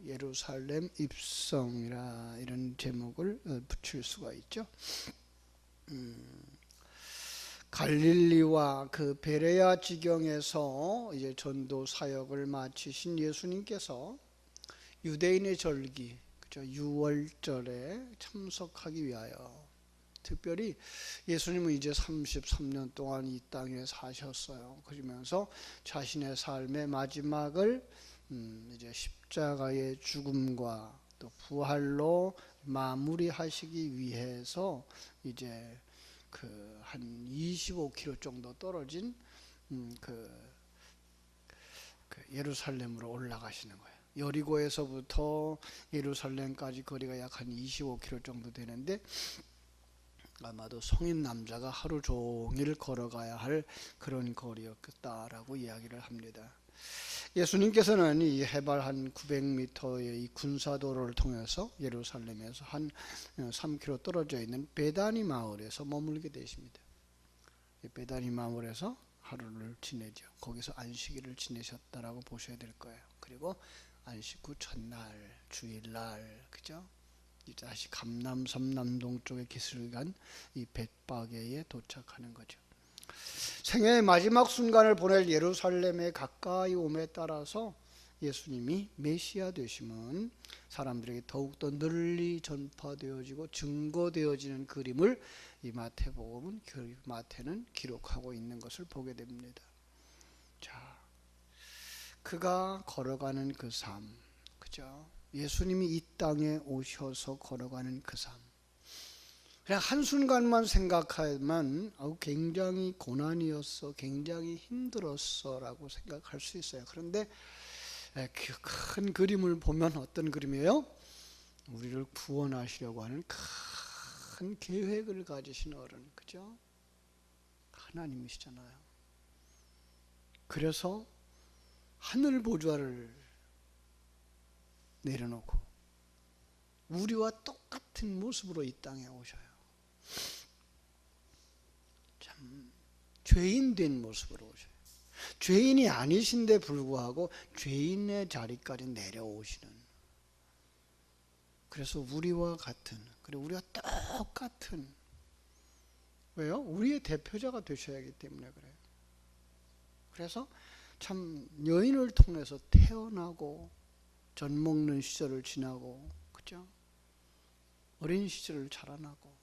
예루살렘 입성이라 이런 제목을 붙일 수가 있죠. 갈릴리와 그 베레아 지경에서 이제 전도 사역을 마치신 예수님께서 유대인의 절기, 그죠? 유월절에 참석하기 위하여, 특별히 예수님은 이제 33년 동안 이 땅에 사셨어요. 그러면서 자신의 삶의 마지막을 이제 십자가의 죽음과 또 부활로 마무리하시기 위해서 이제 그 한 25km 정도 떨어진 그 예루살렘으로 올라가시는 거예요. 여리고에서부터 예루살렘까지 거리가 약 한 25km 정도 되는데, 아마도 성인 남자가 하루 종일 걸어가야 할 그런 거리였겠다라고 이야기를 합니다. 예수님께서는 이 해발 한 900m의 이 군사도로를 통해서 예루살렘에서 한 3km 떨어져 있는 베다니 마을에서 머물게 되십니다. 베다니 마을에서 하루를 지내죠. 거기서 안식일을 지내셨다라고 보셔야 될 거예요. 그리고 안식 후 첫날, 주일날, 그죠? 이제 다시 감남섬 남동쪽의 기슭간 이 벳바게에 도착하는 거죠. 생애의 마지막 순간을 보낼 예루살렘에 가까이 옴에 따라서 예수님이 메시아 되심은 사람들에게 더욱더 널리 전파되어지고 증거되어지는 그림을 이 마태복음은, 마태는 기록하고 있는 것을 보게 됩니다. 자, 그가 걸어가는 그 삶, 그죠? 예수님이 이 땅에 오셔서 걸어가는 그 삶, 그냥 한순간만 생각하면 굉장히 고난이었어, 굉장히 힘들었어 라고 생각할 수 있어요. 그런데 그 큰 그림을 보면 어떤 그림이에요? 우리를 구원하시려고 하는 큰 계획을 가지신 어른, 그죠? 하나님이시잖아요. 그래서 하늘 보좌를 내려놓고 우리와 똑같은 모습으로 이 땅에 오셔요. 참 죄인 된 모습으로 오셔요. 죄인이 아니신데 불구하고 죄인의 자리까지 내려오시는, 그래서 우리와 같은, 그리고 우리와 똑같은, 왜요? 우리의 대표자가 되셔야 하기 때문에 그래요. 그래서 참 여인을 통해서 태어나고 젖 먹는 시절을 지나고, 그죠? 어린 시절을 자라나고,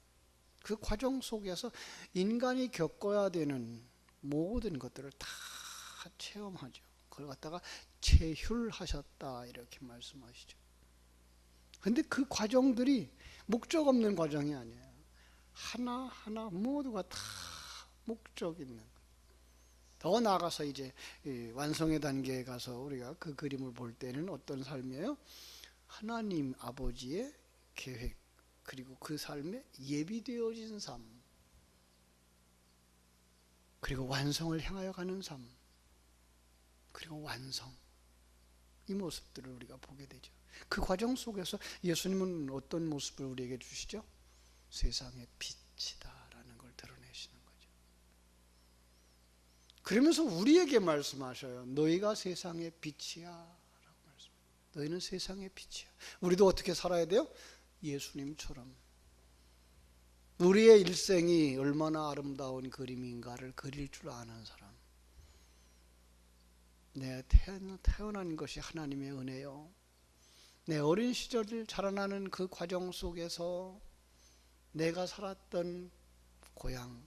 그 과정 속에서 인간이 겪어야 되는 모든 것들을 다 체험하죠. 그걸 갖다가 체휼하셨다 이렇게 말씀하시죠. 근데 그 과정들이 목적 없는 과정이 아니에요. 하나하나 모두가 다 목적 있는 거예요. 더 나아가서 이제 완성의 단계에 가서 우리가 그 그림을 볼 때는 어떤 삶이에요? 하나님 아버지의 계획, 그리고 그 삶에 예비되어진 삶, 그리고 완성을 향하여 가는 삶, 그리고 완성, 이 모습들을 우리가 보게 되죠. 그 과정 속에서 예수님은 어떤 모습을 우리에게 주시죠? 세상의 빛이다 라는 걸 드러내시는 거죠. 그러면서 우리에게 말씀하셔요. 너희가 세상의 빛이야 라고 말씀해요. 너희는 세상의 빛이야. 우리도 어떻게 살아야 돼요? 예수님처럼 우리의 일생이 얼마나 아름다운 그림인가를 그릴 줄 아는 사람. 내가 태어난 것이 하나님의 은혜요. 내 어린 시절을 자라나는 그 과정 속에서 내가 살았던 고향,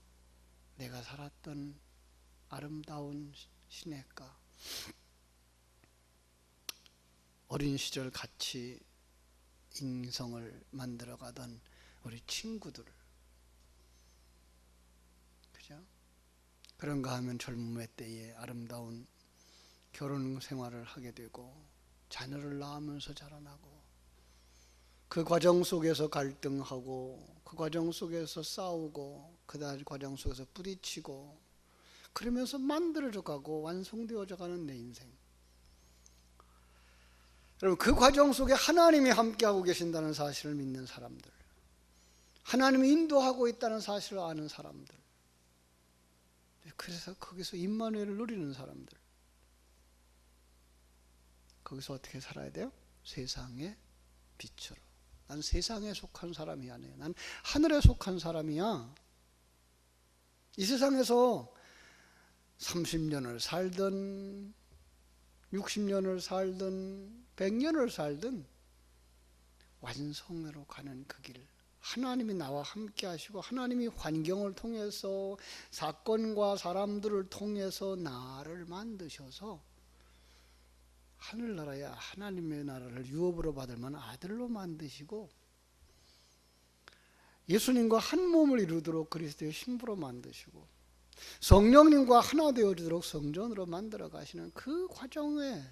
내가 살았던 아름다운 시냇가, 어린 시절 같이 인성을 만들어가던 우리 친구들, 그죠? 그런가 하면 젊음의 때에 아름다운 결혼 생활을 하게 되고 자녀를 낳으면서 자라나고, 그 과정 속에서 갈등하고, 그 과정 속에서 싸우고, 그 과정 속에서 부딪히고, 그러면서 만들어져 가고 완성되어져 가는 내 인생. 여러분, 그 과정 속에 하나님이 함께하고 계신다는 사실을 믿는 사람들, 하나님이 인도하고 있다는 사실을 아는 사람들, 그래서 거기서 임마누엘을 누리는 사람들, 거기서 어떻게 살아야 돼요? 세상의 빛으로. 난 세상에 속한 사람이 아니에요. 난 하늘에 속한 사람이야. 이 세상에서 30년을 살든 60년을 살든 100년을 살든 완성으로 가는 그 길, 하나님이 나와 함께 하시고 하나님이 환경을 통해서 사건과 사람들을 통해서 나를 만드셔서 하늘나라야 하나님의 나라를 유업으로 받을 만한 아들로 만드시고 예수님과 한 몸을 이루도록 그리스도의 신부로 만드시고 성령님과 하나 되어지도록 성전으로 만들어 가시는 그 과정에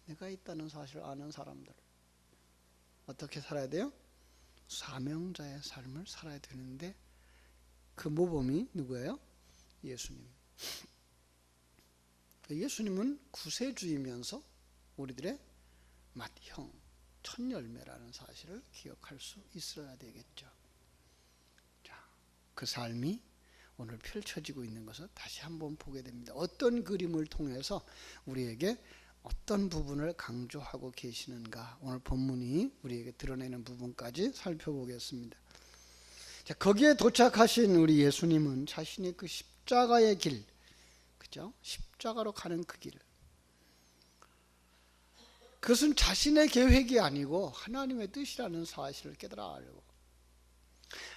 내가 있다는 사실을 아는 사람들, 어떻게 살아야 돼요? 사명자의 삶을 살아야 되는데 그 모범이 누구예요? 예수님. 예수님은 구세주이면서 우리들의 맏형, 첫 열매라는 사실을 기억할 수 있어야 되겠죠. 자, 그 삶이 오늘 펼쳐지고 있는 것을 다시 한번 보게 됩니다. 어떤 그림을 통해서 우리에게 어떤 부분을 강조하고 계시는가, 오늘 본문이 우리에게 드러내는 부분까지 살펴보겠습니다. 자, 거기에 도착하신 우리 예수님은 자신의 그 십자가의 길, 그죠? 십자가로 가는 그 길, 그것은 자신의 계획이 아니고 하나님의 뜻이라는 사실을 깨달아 알고,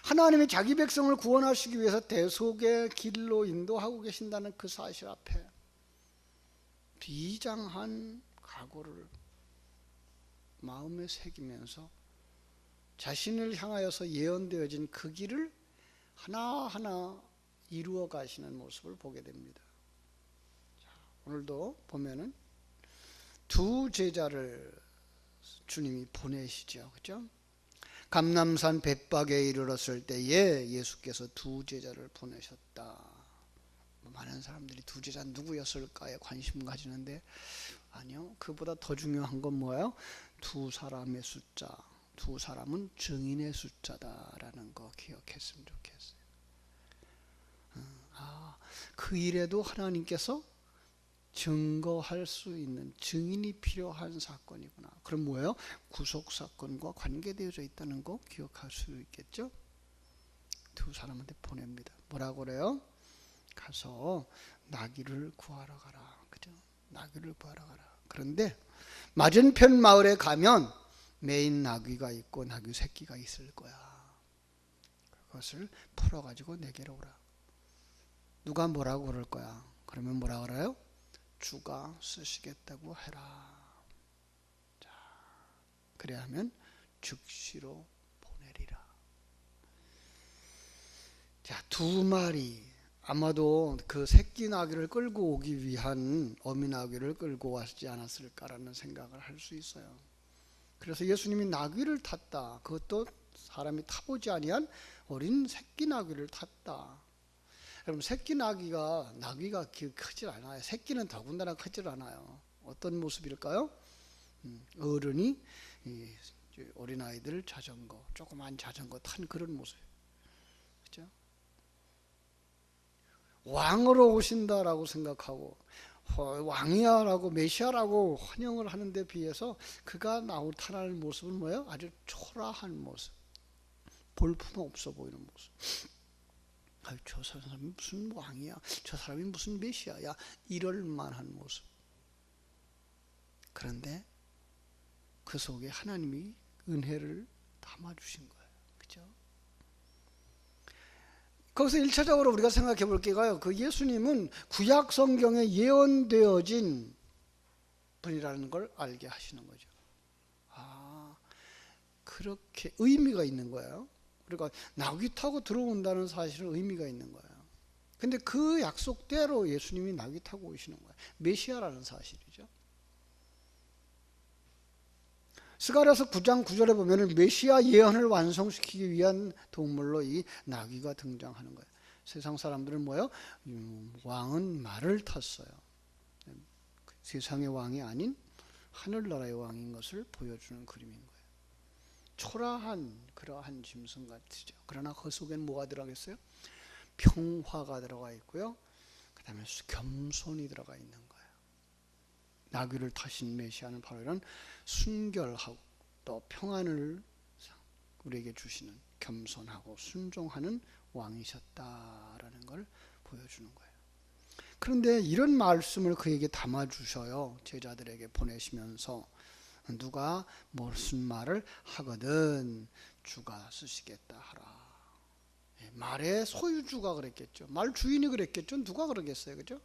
하나님이 자기 백성을 구원하시기 위해서 대속의 길로 인도하고 계신다는 그 사실 앞에 비장한 각오를 마음에 새기면서 자신을 향하여서 예언되어진 그 길을 하나하나 이루어 가시는 모습을 보게 됩니다. 자, 오늘도 보면은 두 제자를 주님이 보내시죠. 그죠? 감람산 벳박에 이르렀을 때에 예수께서 두 제자를 보내셨다. 많은 사람들이 두 제자 누구였을까에 관심 가지는데 아니요, 그보다 더 중요한 건 뭐예요? 두 사람의 숫자, 두 사람은 증인의 숫자다라는 거 기억했으면 좋겠어요. 그 일에도 하나님께서 증거할 수 있는 증인이 필요한 사건이구나. 그럼 뭐예요? 구속사건과 관계되어져 있다는 거 기억할 수 있겠죠? 두 사람한테 보냅니다. 뭐라고 그래요? 가서 나귀를 구하러 가라. 그죠? 나귀를 구하러 가라. 그런데 맞은편 마을에 가면 메인 나귀가 있고 나귀 새끼가 있을 거야. 그것을 풀어가지고 내게로 오라. 누가 뭐라고 그럴 거야? 그러면 뭐라 그래요? 주가 쓰시겠다고 해라. 자, 그래야 하면 즉시로 보내리라. 자, 두 마리, 아마도 그 새끼 나귀를 끌고 오기 위한 어미 나귀를 끌고 왔지 않았을까라는 생각을 할 수 있어요. 그래서 예수님이 나귀를 탔다. 그것도 사람이 타보지 아니한 어린 새끼 나귀를 탔다. 여러분, 새끼 나귀가 크질 않아요. 새끼는 더군다나 크질 않아요. 어떤 모습일까요? 어른이 어린아이들 자전거, 조그만 자전거 탄 그런 모습. 그렇죠? 왕으로 오신다라고 생각하고 왕이야라고 메시아라고 환영을 하는 데 비해서 그가 나타나는 모습은 뭐예요? 아주 초라한 모습, 볼품 없어 보이는 모습. 저 사람이 무슨 왕이야, 저 사람이 무슨 메시아야, 이럴 만한 모습. 그런데 그 속에 하나님이 은혜를 담아주신 거예요. 그죠? 거기서 1차적으로 우리가 생각해 볼 게가요, 그 예수님은 구약 성경에 예언되어진 분이라는 걸 알게 하시는 거죠. 그렇게 의미가 있는 거예요. 그러니까 나귀 타고 들어온다는 사실은 의미가 있는 거예요. 근데 그 약속대로 예수님이 나귀 타고 오시는 거예요. 메시아라는 사실이죠. 스가랴서 9장 9절에 보면 메시아 예언을 완성시키기 위한 동물로 이 나귀가 등장하는 거예요. 세상 사람들은 뭐예요? 왕은 말을 탔어요. 세상의 왕이 아닌 하늘나라의 왕인 것을 보여주는 그림인 거예요. 초라한 그러한 짐승 같으죠. 그러나 그 속에는 뭐가 들어가겠어요? 평화가 들어가 있고요. 그 다음에 겸손이 들어가 있는 거예요. 나귀를 타신 메시아는 바로 이런 순결하고 또 평안을 우리에게 주시는 겸손하고 순종하는 왕이셨다라는 걸 보여주는 거예요. 그런데 이런 말씀을 그에게 담아주셔요. 제자들에게 보내시면서 누가 무슨 말을 하거든 주가 쓰시겠다 하라. 말의 소유주가 그랬겠죠. 말 주인이 그랬겠죠. 누가 그러겠어요, 그죠?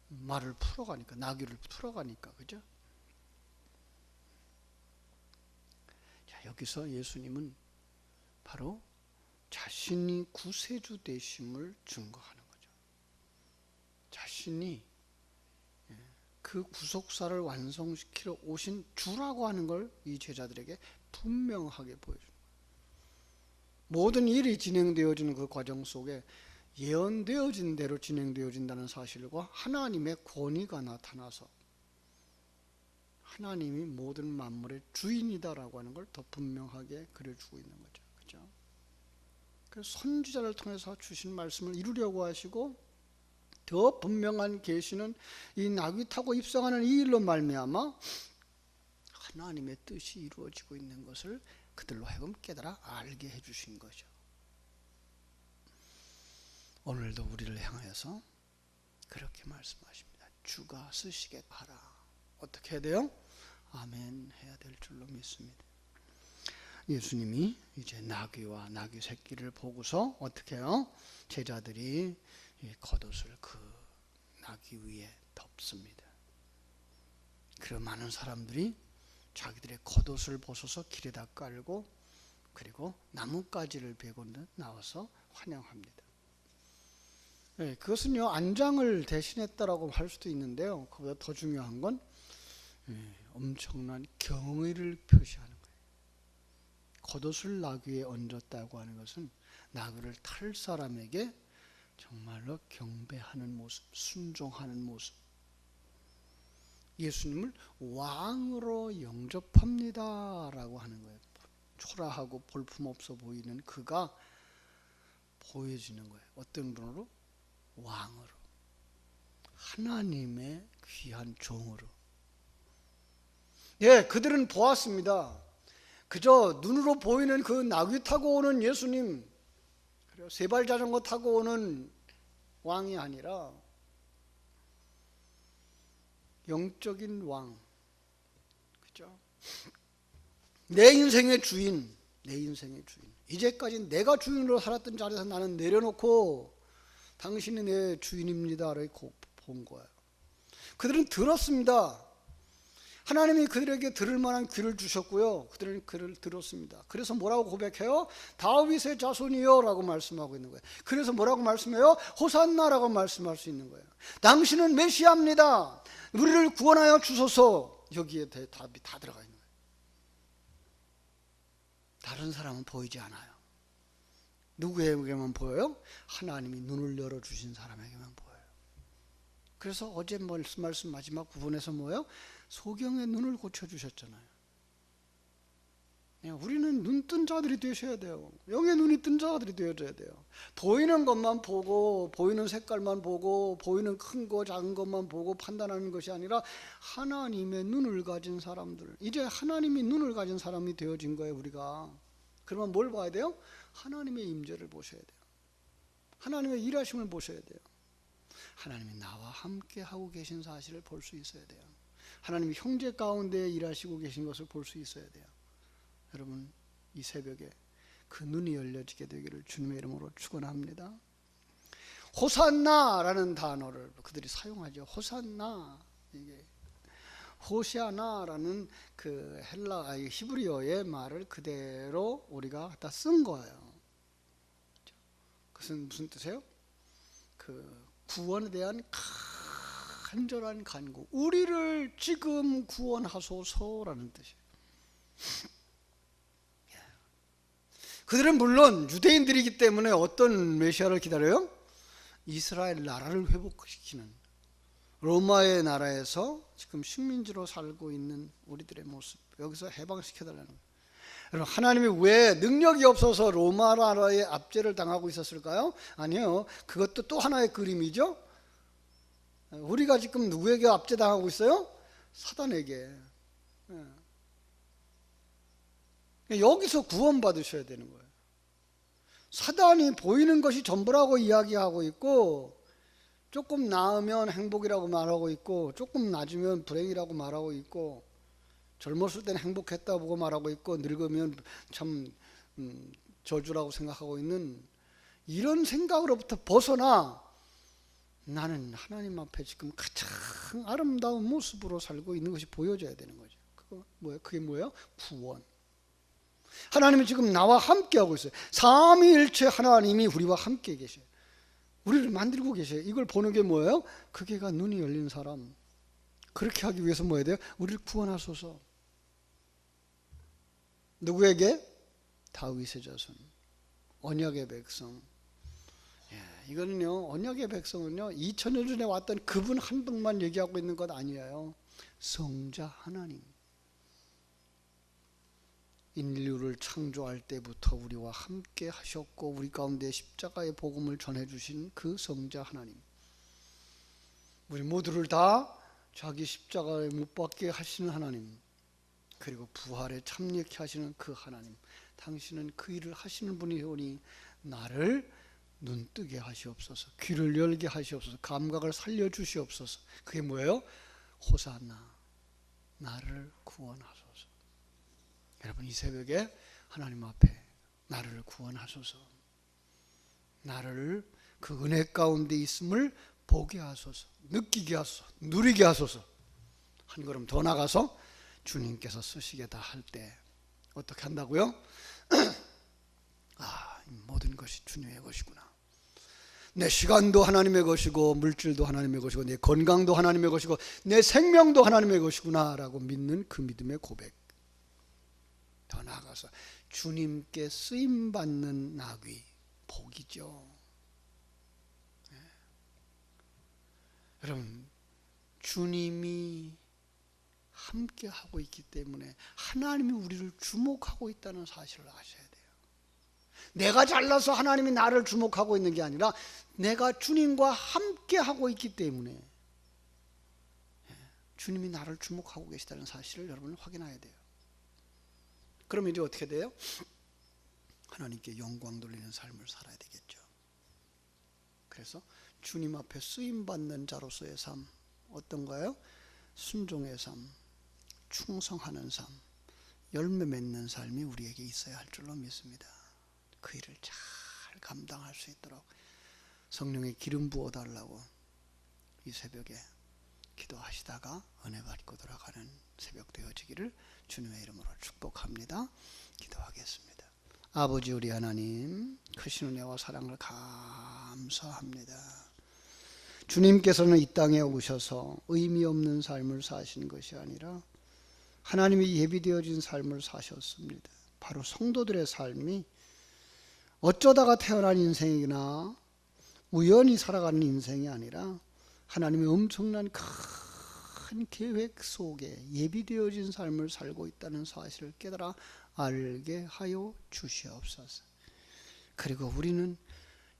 말을 풀어가니까, 나귀를 풀어가니까, 그죠? 자, 여기서 예수님은 바로 자신이 구세주 되심을 증거하는 거죠. 자신이 그 구속사를 완성시키러 오신 주라고 하는 걸 이 제자들에게 분명하게 보여줍니다. 모든 일이 진행되어지는 그 과정 속에 예언되어진 대로 진행되어진다는 사실과 하나님의 권위가 나타나서 하나님이 모든 만물의 주인이다라고 하는 걸 더 분명하게 그려주고 있는 거죠. 그죠? 그래서 선지자를 통해서 주신 말씀을 이루려고 하시고 더 분명한 계시는 이 나귀 타고 입성하는 이 일로 말미암아 하나님의 뜻이 이루어지고 있는 것을 그들로 하여금 깨달아 알게 해주신 거죠. 오늘도 우리를 향하여서 그렇게 말씀하십니다. 주가 쓰시게 하라. 어떻게 해야 돼요? 아멘 해야 될 줄로 믿습니다. 예수님이 이제 나귀와 나귀 새끼를 보고서 어떻게 해요? 제자들이 겉옷을 그 나귀 위에 덮습니다. 그런 많은 사람들이 자기들의 겉옷을 벗어서 길에다 깔고 그리고 나뭇가지를 베고 나와서 환영합니다. 네, 그것은요 안장을 대신했다라고 할 수도 있는데요. 그보다 더 중요한 건 엄청난 경의를 표시하는 거예요. 겉옷을 나귀에 얹었다고 하는 것은 나귀를 탈 사람에게 정말로 경배하는 모습, 순종하는 모습. 예수님을 왕으로 영접합니다라고 하는 거예요. 초라하고 볼품없어 보이는 그가 보여지는 거예요. 어떤 분으로? 왕으로. 하나님의 귀한 종으로. 예, 그들은 보았습니다. 그저 눈으로 보이는 그 나귀 타고 오는 예수님, 그리고 세발 자전거 타고 오는 왕이 아니라 영적인 왕, 그죠? 내 인생의 주인, 내 인생의 주인. 이제까지 내가 주인으로 살았던 자리에서 나는 내려놓고 당신이 내 주인입니다라고 본 거예요. 그들은 들었습니다. 하나님이 그들에게 들을 만한 귀를 주셨고요. 그들은 그를 들었습니다. 그래서 뭐라고 고백해요? 다윗의 자손이요 라고 말씀하고 있는 거예요. 그래서 뭐라고 말씀해요? 호산나라고 말씀할 수 있는 거예요. 당신은 메시아입니다. 우리를 구원하여 주소서. 여기에 답이 다 들어가 있는 거예요. 다른 사람은 보이지 않아요. 누구에게만 보여요? 하나님이 눈을 열어주신 사람에게만 보여요. 그래서 어제 말씀 마지막 부분에서 뭐예요? 소경의 눈을 고쳐주셨잖아요. 우리는 눈 뜬 자들이 되셔야 돼요. 영의 눈이 뜬 자들이 되어져야 돼요. 보이는 것만 보고 보이는 색깔만 보고 보이는 큰 거 작은 것만 보고 판단하는 것이 아니라 하나님의 눈을 가진 사람들. 이제 하나님이 눈을 가진 사람이 되어진 거예요. 우리가. 그러면 뭘 봐야 돼요? 하나님의 임재를 보셔야 돼요. 하나님의 일하심을 보셔야 돼요. 하나님이 나와 함께 하고 계신 사실을 볼 수 있어야 돼요. 하나님이 형제 가운데 일하시고 계신 것을 볼 수 있어야 돼요. 여러분 이 새벽에 그 눈이 열려지게 되기를 주님의 이름으로 축원합니다. 호산나라는 단어를 그들이 사용하죠. 호산나, 이게 호시아나라는 그 히브리어의 말을 그대로 우리가 갖다 쓴 거예요. 그것은 무슨 뜻이에요? 그 구원에 대한 간절한 간구, 우리를 지금 구원하소서라는 뜻이에요. 그들은 물론 유대인들이기 때문에 어떤 메시아를 기다려요? 이스라엘 나라를 회복시키는, 로마의 나라에서 지금 식민지로 살고 있는 우리들의 모습, 여기서 해방시켜달라는 거예요. 여러분, 하나님이 왜 능력이 없어서 로마 나라의 압제를 당하고 있었을까요? 아니요, 그것도 또 하나의 그림이죠. 우리가 지금 누구에게 압제당하고 있어요? 사단에게. 여기서 구원받으셔야 되는 거예요. 사단이 보이는 것이 전부라고 이야기하고 있고, 조금 나으면 행복이라고 말하고 있고, 조금 낮으면 불행이라고 말하고 있고, 젊었을 때는 행복했다고 말하고 있고, 늙으면 참 저주라고 생각하고 있는 이런 생각으로부터 벗어나 나는 하나님 앞에 지금 가장 아름다운 모습으로 살고 있는 것이 보여져야 되는 거죠. 그게 뭐예요? 구원. 하나님은 지금 나와 함께하고 있어요. 삼위일체 하나님이 우리와 함께 계셔요. 우리를 만들고 계셔요. 이걸 보는 게 뭐예요? 그게가 눈이 열린 사람. 그렇게 하기 위해서 뭐 해야 돼요? 우리를 구원하소서. 누구에게? 다윗의 자손, 언약의 백성. 이거는요, 언약의 백성은요, 2000년 전에 왔던 그분 한 분만 얘기하고 있는 것 아니에요. 성자 하나님. 인류를 창조할 때부터 우리와 함께 하셨고, 우리 가운데 십자가의 복음을 전해주신 그 성자 하나님. 우리 모두를 다 자기 십자가에 못 박게 하시는 하나님, 그리고 부활에 참여케 하시는 그 하나님. 당신은 그 일을 하시는 분이오니 나를 눈뜨게 하시옵소서, 귀를 열게 하시옵소서, 감각을 살려주시옵소서. 그게 뭐예요? 호산나, 나를 구원하소서. 여러분, 이 새벽에 하나님 앞에 나를 구원하소서, 나를 그 은혜 가운데 있음을 보게 하소서, 느끼게 하소서, 누리게 하소서. 한 걸음 더 나가서 주님께서 쓰시겠다 할 때 어떻게 한다고요? 이 모든 것이 주님의 것이구나. 내 시간도 하나님의 것이고, 물질도 하나님의 것이고, 내 건강도 하나님의 것이고, 내 생명도 하나님의 것이구나 라고 믿는 그 믿음의 고백. 더 나아가서 주님께 쓰임받는 나귀, 복이죠. 여러분, 주님이 함께 하고 있기 때문에 하나님이 우리를 주목하고 있다는 사실을 아셔야 돼요. 내가 잘나서 하나님이 나를 주목하고 있는 게 아니라 내가 주님과 함께 하고 있기 때문에 주님이 나를 주목하고 계시다는 사실을 여러분 확인해야 돼요. 그러면 이제 어떻게 돼요? 하나님께 영광 돌리는 삶을 살아야 되겠죠. 그래서 주님 앞에 쓰임받는 자로서의 삶, 어떤가요? 순종의 삶, 충성하는 삶, 열매 맺는 삶이 우리에게 있어야 할 줄로 믿습니다. 그 일을 잘 감당할 수 있도록 성령의 기름 부어달라고 이 새벽에 기도하시다가 은혜 받고 돌아가는 새벽 되어지기를 주님의 이름으로 축복합니다. 기도하겠습니다. 아버지 우리 하나님, 크신 은혜와 사랑을 감사합니다. 주님께서는 이 땅에 오셔서 의미 없는 삶을 사신 것이 아니라 하나님이 예비되어진 삶을 사셨습니다. 바로 성도들의 삶이 어쩌다가 태어난 인생이나 우연히 살아가는 인생이 아니라 하나님의 엄청난 큰 계획 속에 예비되어진 삶을 살고 있다는 사실을 깨달아 알게 하여 주시옵소서. 그리고 우리는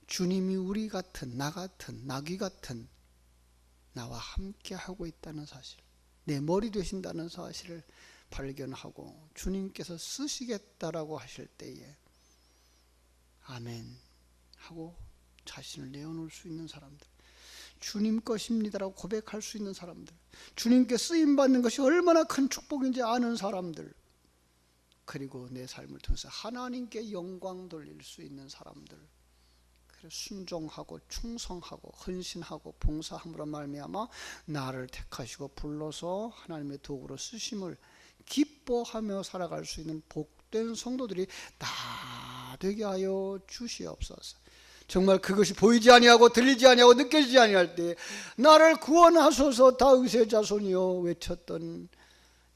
주님이 우리 같은, 나 같은, 나귀 같은 나와 함께 하고 있다는 사실, 내 머리 되신다는 사실을 발견하고 주님께서 쓰시겠다라고 하실 때에 아멘 하고 자신을 내어놓을 수 있는 사람들, 주님 것입니다라고 고백할 수 있는 사람들, 주님께 쓰임받는 것이 얼마나 큰 축복인지 아는 사람들, 그리고 내 삶을 통해서 하나님께 영광 돌릴 수 있는 사람들, 순종하고 충성하고 헌신하고 봉사함으로 말미암아 나를 택하시고 불러서 하나님의 도구로 쓰심을 기뻐하며 살아갈 수 있는 복된 성도들이 다 되게 하여 주시옵소서. 정말 그것이 보이지 아니하고 들리지 아니하고 느껴지지 아니할 때 나를 구원하소서 다윗의 자손이여 외쳤던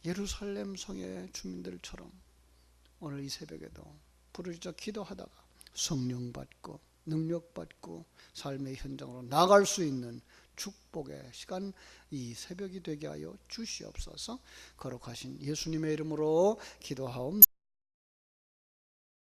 예루살렘 성의 주민들처럼 오늘 이 새벽에도 부르짖어 기도하다가 성령 받고 능력 받고 삶의 현장으로 나갈 수 있는 축복의 시간, 이 새벽이 되게 하여 주시옵소서. 거룩하신 예수님의 이름으로 기도하옵나이다.